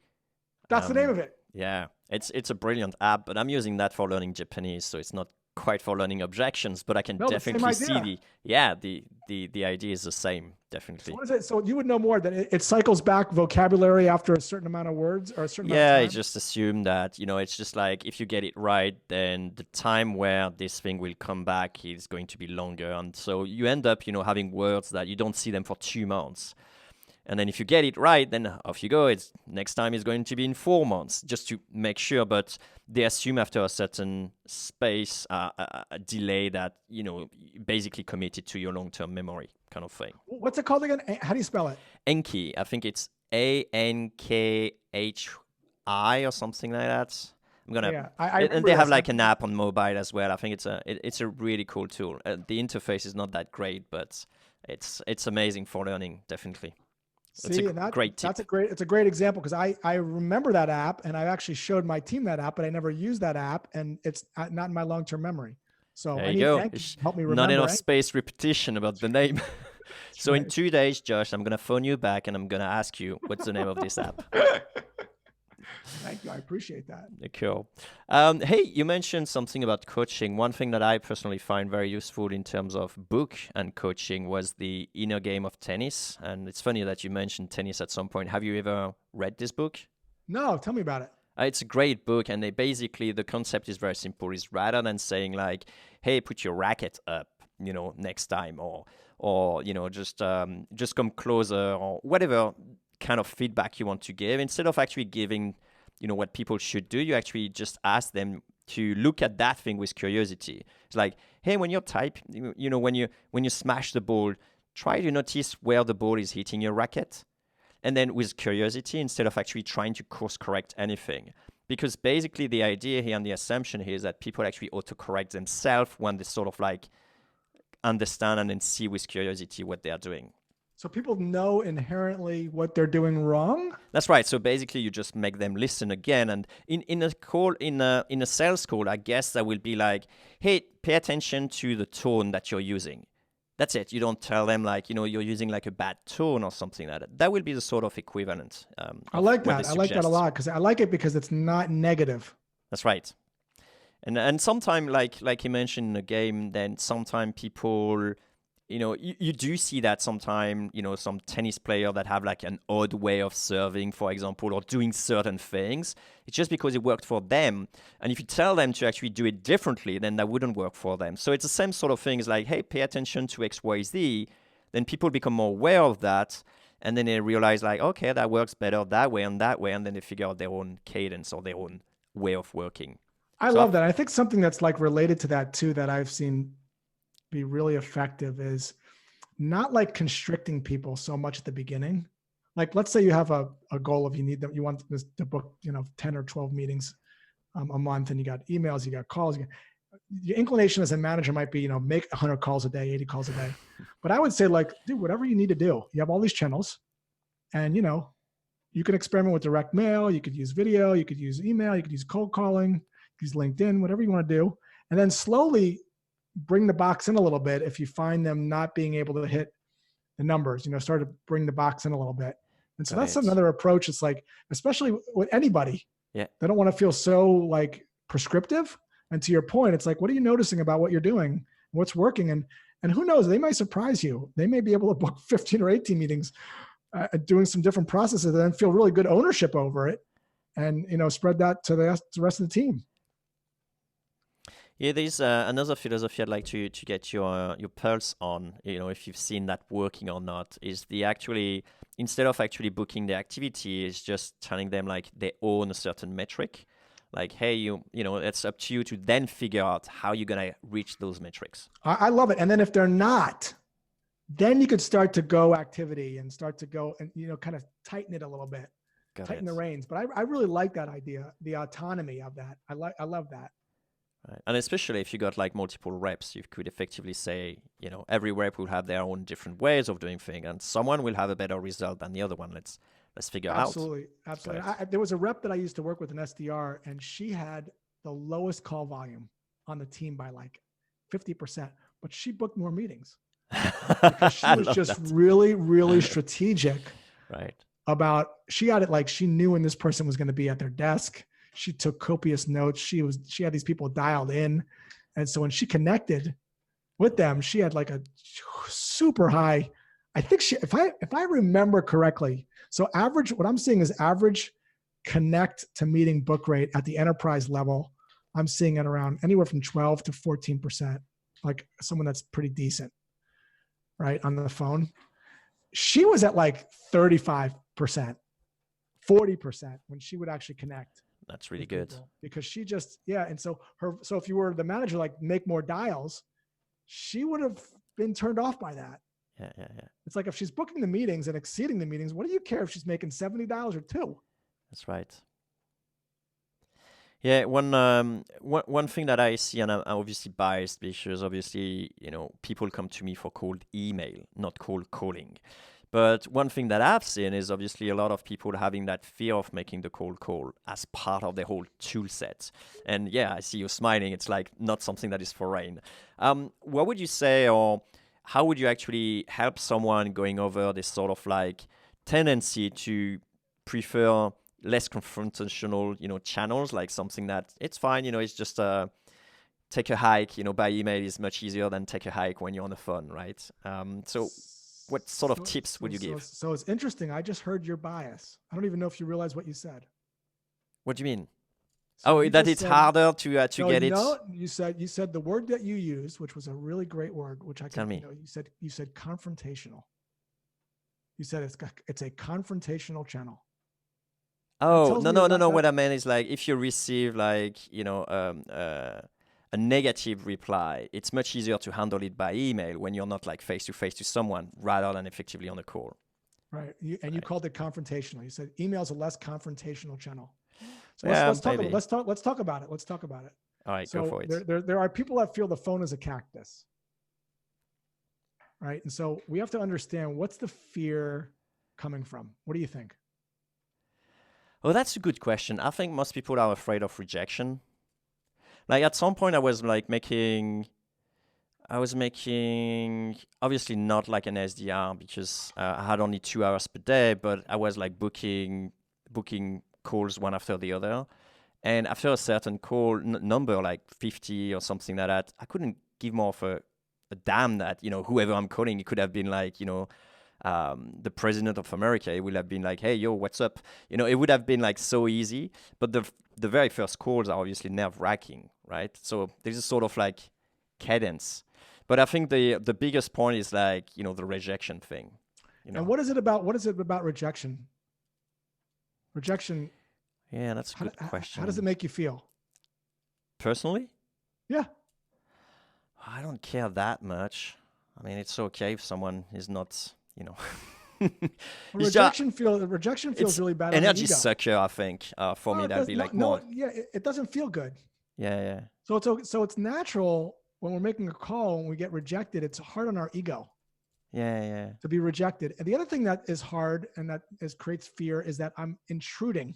That's the name of it. Yeah, it's a brilliant app, but I'm using that for learning Japanese, so it's not quite for learning objections, but I can definitely see the idea is the same, definitely. So what is it? So you would know more that it cycles back vocabulary after a certain amount of words or a certain amount of time? I just assume that, it's just like if you get it right, then the time where this thing will come back is going to be longer. And so you end up, having words that you don't see them for 2 months. And then if you get it right, then off you go. Next time is going to be in 4 months, just to make sure. But they assume after a certain space, a delay that, basically committed to your long-term memory kind of thing. What's it called again? How do you spell it? Anki. I think it's Ankhi or something like that. I'm gonna. And they have like an app on mobile as well. I think it's a really cool tool. The interface is not that great, but it's amazing for learning, definitely. It's a great tip. It's a great example, because I remember that app, and I actually showed my team that app, but I never used that app, and it's not in my long-term memory. So there you go. Help me remember. Not enough spaced repetition about the name. So in 2 days, Josh, I'm gonna phone you back and I'm gonna ask you what's the name of this app. Thank you. I appreciate that. Cool. Hey, you mentioned something about coaching. One thing that I personally find very useful in terms of book and coaching was the inner game of tennis. And it's funny that you mentioned tennis at some point. Have you ever read this book? No, tell me about it. It's a great book, and they basically, the concept is very simple. Is rather than saying like, "Hey, put your racket up," next time, or just come closer, or whatever kind of feedback you want to give, instead of actually giving, what people should do, you actually just ask them to look at that thing with curiosity. It's like, hey, when you type, when you smash the ball, try to notice where the ball is hitting your racket. And then with curiosity, instead of actually trying to course correct anything. Because basically the idea here and the assumption here is that people actually autocorrect themselves when they sort of like understand and then see with curiosity what they are doing. So people know inherently what they're doing wrong? That's right. So basically you just make them listen again. And in a sales call, I guess that will be like, hey, pay attention to the tone that you're using. That's it. You don't tell them like, you're using like a bad tone or something like that. That will be the sort of equivalent. I like that. I like that a lot because I like it because it's not negative. That's right. And sometimes, like you mentioned in the game, then sometimes people, you do see that sometimes, some tennis player that have like an odd way of serving, for example, or doing certain things. It's just because it worked for them. And if you tell them to actually do it differently, then that wouldn't work for them. So it's the same sort of thing. It's like, hey, pay attention to X, Y, Z. Then people become more aware of that. And then they realize like, okay, that works better that way. And then they figure out their own cadence or their own way of working. I love that. I think something that's like related to that too, that I've seen be really effective is not like constricting people so much at the beginning. Like, let's say you have a goal of you want this to book, 10 or 12 meetings a month, and you got emails, you got calls. Your inclination as a manager might be, make 100 calls a day, 80 calls a day. But I would say like, do whatever you need to do. You have all these channels, and you can experiment with direct mail. You could use video, you could use email, you could use cold calling, you could use LinkedIn, whatever you want to do. And then slowly bring the box in a little bit. If you find them not being able to hit the numbers, start to bring the box in a little bit. And so that's another approach. It's like, especially with anybody, they don't want to feel so like prescriptive. And to your point, it's like, what are you noticing about what you're doing? What's working? And who knows, they might surprise you. They may be able to book 15 or 18 meetings doing some different processes and then feel really good ownership over it. And, spread that to the rest of the team. Yeah, there's another philosophy I'd like to get your pulse on, if you've seen that working or not, is instead of actually booking the activity, is just telling them like they own a certain metric. Like, hey, it's up to you to then figure out how you're going to reach those metrics. I love it. And then if they're not, then you could start to go activity and start to go and, kind of tighten it a little bit, tighten the reins. But I really like that idea, the autonomy of that. I love that. Right. And especially if you got like multiple reps, you could effectively say, every rep will have their own different ways of doing things, and someone will have a better result than the other one. Let's figure out. Absolutely. There was a rep that I used to work with, an SDR, and she had the lowest call volume on the team by like 50%, but she booked more meetings because she was just really, really strategic. Right. She had it like she knew when this person was going to be at their desk. She took copious notes. She had these people dialed in. And so when she connected with them, she had like a super high, I think if I remember correctly, so average, what I'm seeing is average connect to meeting book rate at the enterprise level. I'm seeing it around anywhere from 12 to 14%, like someone that's pretty decent, right, on the phone. She was at like 35%, 40% when she would actually connect. That's really good. Because she just, and so if you were the manager, like make more dials, she would have been turned off by that. Yeah. It's like if she's booking the meetings and exceeding the meetings, what do you care if she's making $70 or $2? That's right. Yeah, one thing that I see, and I'm obviously biased because obviously, people come to me for cold email, not cold calling. But one thing that I've seen is obviously a lot of people having that fear of making the cold call as part of their whole tool set. And yeah, I see you smiling. It's like not something that is foreign. What would you say, or how would you actually help someone going over this sort of like tendency to prefer, less confrontational, channels, like something that it's fine, it's just take a hike, by email is much easier than take a hike when you're on the phone, right? So what sort of tips would you give? So it's interesting. I just heard your bias. I don't even know if you realize what you said. What do you mean? So That it's harder to get it. No, you said the word that you used, which was a really great word, which I can. Tell me. You said confrontational. You said it's a confrontational channel. Oh, no. What I meant is like if you receive like a negative reply, it's much easier to handle it by email when you're not like face to face to someone rather than effectively on a call. Right. You called it confrontational. You said email is a less confrontational channel. So yeah, let's talk about it. Let's talk about it. All right, so go for it. There are people that feel the phone is a cactus. Right. And so we have to understand, what's the fear coming from? What do you think? Oh, that's a good question. I think most people are afraid of rejection. Like at some point I was making obviously not like an SDR because I had only 2 hours per day, but I was like booking calls one after the other. And after a certain call number, like 50 or something like that, I couldn't give more of a damn that, whoever I'm calling, it could have been like, the president of America. It would have been like, hey, yo, what's up? It would have been like so easy. But the very first calls are obviously nerve-wracking, right? So there's a sort of like cadence. But I think the biggest point is like, the rejection thing. And what is it about rejection? Rejection. Yeah, that's a good question. How does it make you feel? Personally? Yeah. I don't care that much. I mean, it's okay if someone is not, rejection feels really bad. Energy sucker, I think. For me, that'd be like more. Yeah, it doesn't feel good. Yeah. So it's natural when we're making a call and we get rejected. It's hard on our ego. Yeah. To be rejected. And the other thing that is hard and that creates fear is that I'm intruding.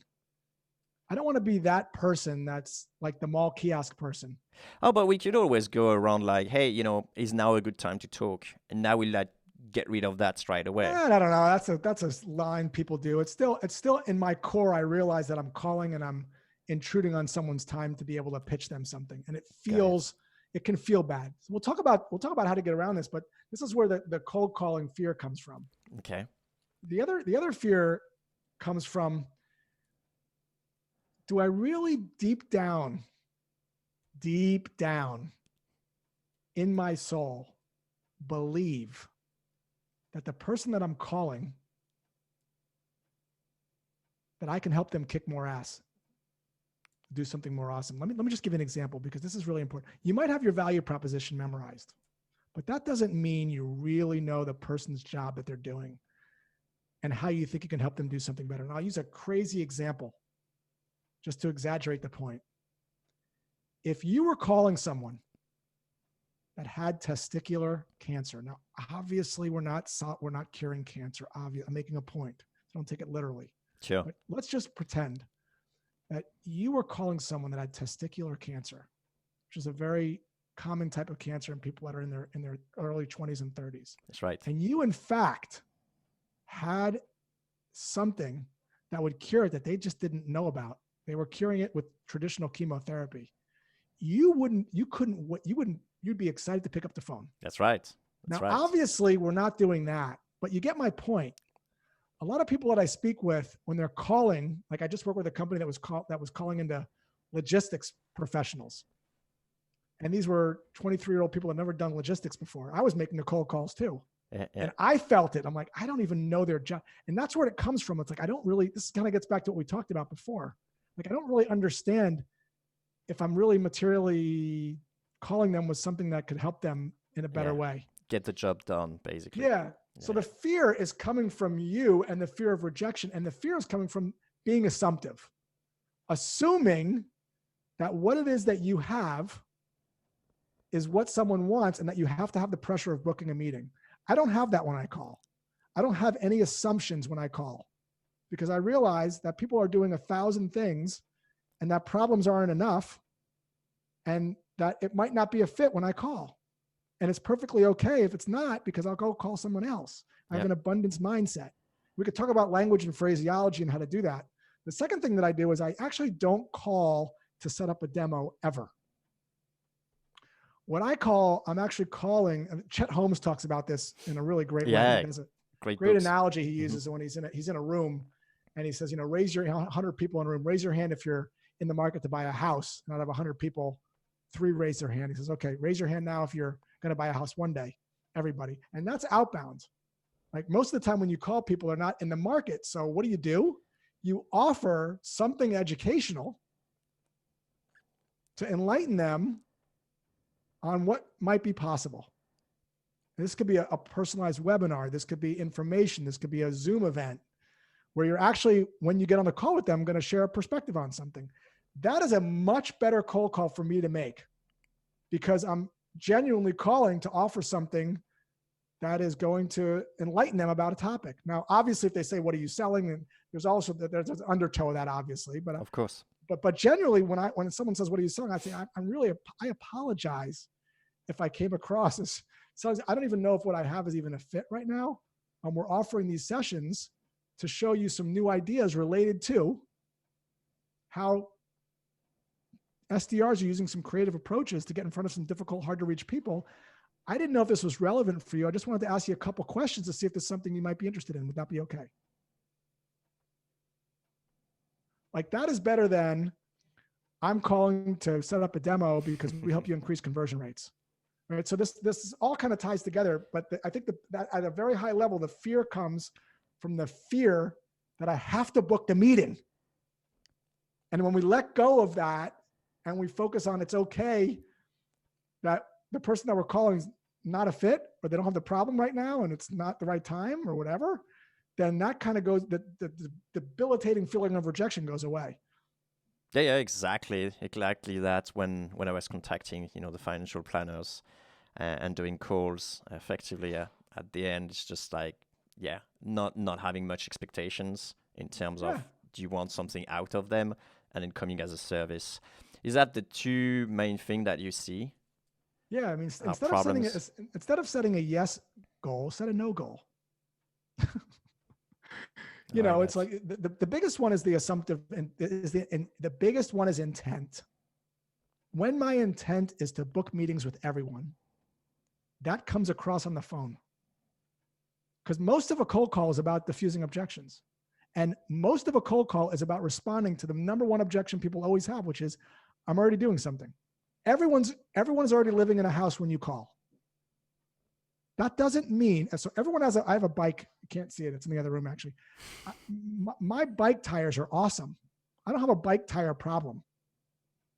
I don't want to be that person that's like the mall kiosk person. Oh, but we could always go around like, hey, is now a good time to talk? And now we'll like get rid of that straight away. I don't know. That's a line people do. It's still in my core. I realize that I'm calling and I'm intruding on someone's time to be able to pitch them something. And it can feel bad. So we'll talk about how to get around this, but this is where the cold calling fear comes from. Okay. The other fear comes from, do I really deep down in my soul believe that the person that I'm calling, that I can help them kick more ass, do something more awesome? Let me just give you an example, because this is really important. You might have your value proposition memorized, but that doesn't mean you really know the person's job that they're doing and how you think you can help them do something better. And I'll use a crazy example just to exaggerate the point. If you were calling someone that had testicular cancer, now obviously we're not curing cancer. I'm making a point, so don't take it literally. Sure. But let's just pretend that you were calling someone that had testicular cancer, which is a very common type of cancer in people that are in their early 20s and 30s. That's right. And you, in fact, had something that would cure it that they just didn't know about. They were curing it with traditional chemotherapy. You'd be excited to pick up the phone. That's right. Obviously, we're not doing that, but you get my point. A lot of people that I speak with, when they're calling, like I just worked with a company that was calling into logistics professionals. And these were 23-year-old people that had never done logistics before. I was making the cold calls too. Yeah. And I felt it. I'm like, I don't even know their job. And that's where it comes from. It's like, this kind of gets back to what we talked about before. Like, I don't really understand if I'm really materially calling them with something that could help them in a better way. Get the job done, basically. Yeah. So the fear is coming from you, and the fear of rejection, and the fear is coming from being assumptive, assuming that what it is that you have is what someone wants, and that you have to have the pressure of booking a meeting. I don't have that when I call. I don't have any assumptions when I call, because I realize that people are doing 1,000 things and that problems aren't enough, and that it might not be a fit when I call. And it's perfectly okay if it's not, because I'll go call someone else. I have an abundance mindset. We could talk about language and phraseology and how to do that. The second thing that I do is I actually don't call to set up a demo ever. What I call, I'm actually calling, and Chet Holmes talks about this in a really great way. He does a great analogy he uses when he's in a room, and he says, you know, raise your 100 people in a room, raise your hand if you're in the market to buy a house. And out of 100 people, 3 raise their hand. He says, okay, raise your hand now if you're going to buy a house one day, everybody. And that's outbound. Like most of the time when you call, people are not in the market. So what do? You offer something educational to enlighten them on what might be possible. This could be a personalized webinar. This could be information. This could be a Zoom event where you're actually, when you get on the call with them, going to share a perspective on something. That is a much better cold call for me to make because I'm genuinely calling to offer something that is going to enlighten them about a topic. Now, obviously, if they say, what are you selling? And there's an undertow of that, obviously. But of course. But generally, when someone says, what are you selling? I say, I apologize if I came across as, so I don't even know if what I have is even a fit right now. We're offering these sessions to show you some new ideas related to how SDRs are using some creative approaches to get in front of some difficult, hard to reach people. I didn't know if this was relevant for you. I just wanted to ask you a couple questions to see if there's something you might be interested in. Would that be okay? Like that is better than I'm calling to set up a demo because we help you increase conversion rates. Right. So this all kind of ties together, but I think that at a very high level, the fear comes from the fear that I have to book the meeting. And when we let go of that and we focus on it's okay that the person that we're calling is not a fit or they don't have the problem right now and it's not the right time or whatever, then that kind of goes, the debilitating feeling of rejection goes away. Yeah, exactly. That's when I was contacting, the financial planners and doing calls effectively at the end. It's just like, not having much expectations in terms of do you want something out of them and then coming as a service. Is that the two main thing that you see? Yeah, I mean, instead of setting a yes goal, set a no goal. It's like the biggest one is the assumptive, and the biggest one is intent. When my intent is to book meetings with everyone, that comes across on the phone. Because most of a cold call is about diffusing objections. And most of a cold call is about responding to the number one objection people always have, which is, I'm already doing something. Everyone's already living in a house when you call. That doesn't mean, so everyone has I have a bike. You can't see it. It's in the other room, actually. My bike tires are awesome. I don't have a bike tire problem.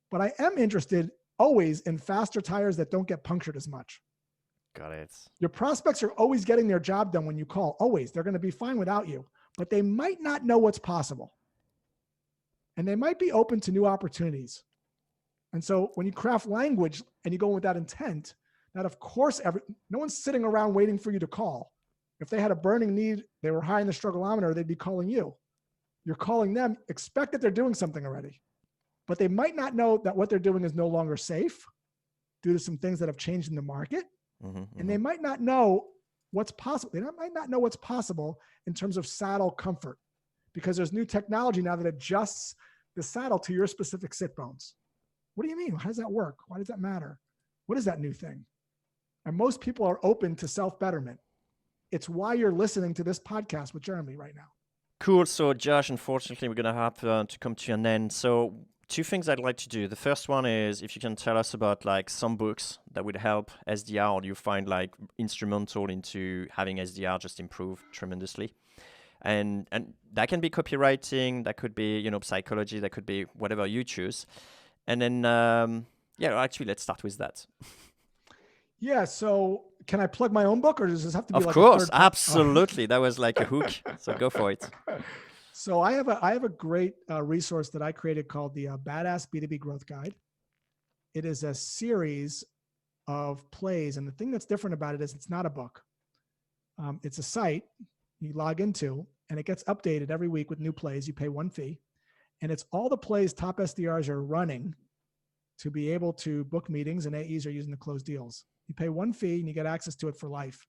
But I am interested always in faster tires that don't get punctured as much. Got it. Your prospects are always getting their job done when you call. Always. They're going to be fine without you. But they might not know what's possible. And they might be open to new opportunities. And so when you craft language and you go with that intent, that of course, no one's sitting around waiting for you to call. If they had a burning need, they were high in the struggleometer, they'd be calling you. You're calling them, expect that they're doing something already. But they might not know that what they're doing is no longer safe due to some things that have changed in the market. And they might not know what's possible. They might not know what's possible in terms of saddle comfort because there's new technology now that adjusts the saddle to your specific sit bones. What do you mean? How does that work? Why does that matter? What is that new thing? And most people are open to self-betterment. It's why you're listening to this podcast with Jeremy right now. Cool. So Josh, unfortunately, we're going to have to come to an end. So 2 things I'd like to do. The first one is if you can tell us about like some books that would help SDR or you find like instrumental into having SDR just improve tremendously. And that can be copywriting, that could be, psychology, that could be whatever you choose. And then, actually, let's start with that. Yeah. So can I plug my own book or does this have to be Of course, absolutely. That was like a hook. So go for it. So I have a great resource that I created called the Badass B2B Growth Guide. It is a series of plays. And the thing that's different about it is it's not a book. It's a site you log into and it gets updated every week with new plays. You pay one fee. And it's all the plays top SDRs are running to be able to book meetings and AEs are using to close deals. You pay one fee and you get access to it for life.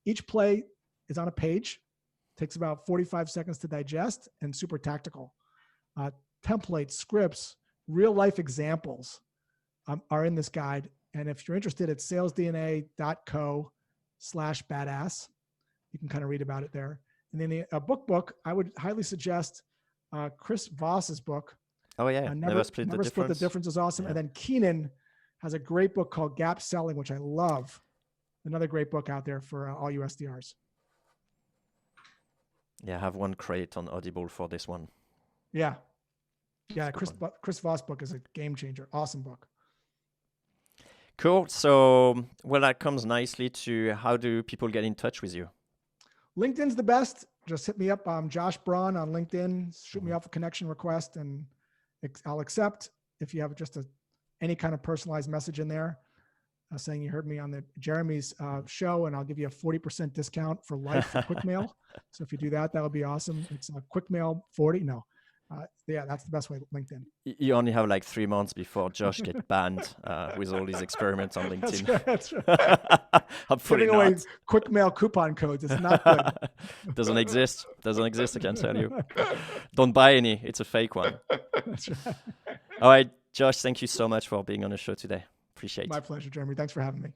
Each play is on a page, takes about 45 seconds to digest and super tactical. templates, scripts, real life examples are in this guide. And if you're interested, it's salesdna.co/badass. You can kind of read about it there. And then a book, I would highly suggest Chris Voss's book. Oh yeah, Never Split the Difference. Split the Difference is awesome. Yeah. And then Keenan has a great book called Gap Selling, which I love. Another great book out there for all you SDRs. Yeah, I have one credit on Audible for this one. Yeah. Yeah, Chris Voss book is a game changer. Awesome book. Cool. So, well, that comes nicely to how do people get in touch with you? LinkedIn's the best. Just hit me up. I'm Josh Braun on LinkedIn. Shoot me off a connection request and I'll accept if you have just any kind of personalized message in there saying you heard me on the Jeremy's show, and I'll give you a 40% discount for life for quick mail. So if you do that, that'll be awesome. It's a quick mail 40. No. Yeah, that's the best way, LinkedIn. You only have like 3 months before Josh gets banned with all these experiments on LinkedIn. That's right. Hopefully giving away quick mail coupon codes. It's not good. Doesn't exist, I can tell you. Don't buy any. It's a fake one. That's right. All right, Josh, thank you so much for being on the show today. Appreciate it. My pleasure, Jeremy. Thanks for having me.